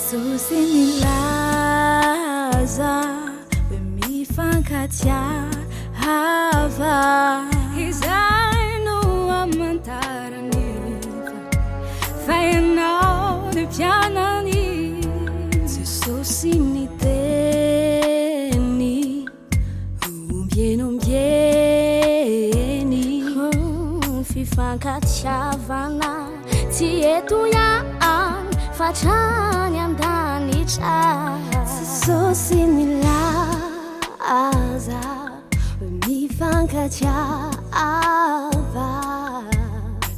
Susinilaza bemifankatia hava Izano amantarani Fayanao de pianani Susiniteni umbieni Fifankatia vana Tietuyan Fachani amdanicha Susinilaza Mifankatia ava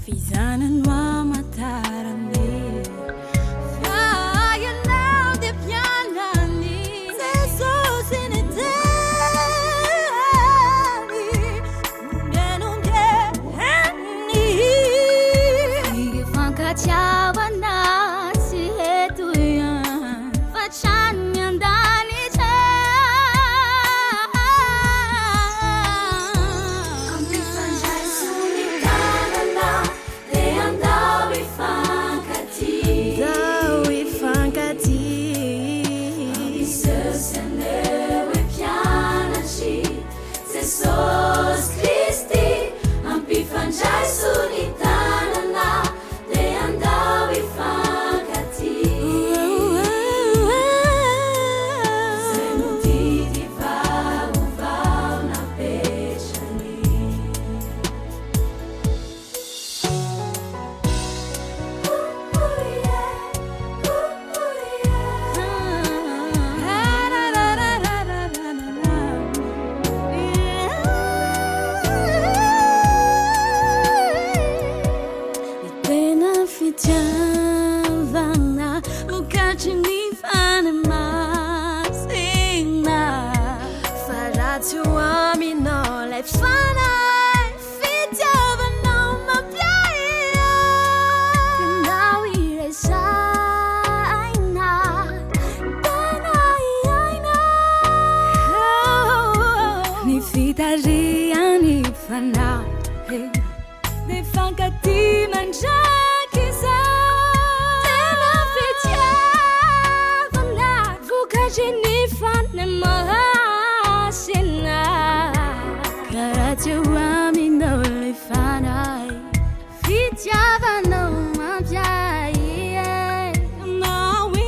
Fizanan wamatarani Fayanao de pianani Susiniteni umbieni Fifankatia vana Vana Mukachini Fana Masina Faratu Amino Like Fana Fitava no Maplaya Now we resign Ni Fitaria Ni Fana Ni Fankati Manja Jenifane mahasina Karate wami no lefanai Fitiava no mabjai No we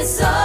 So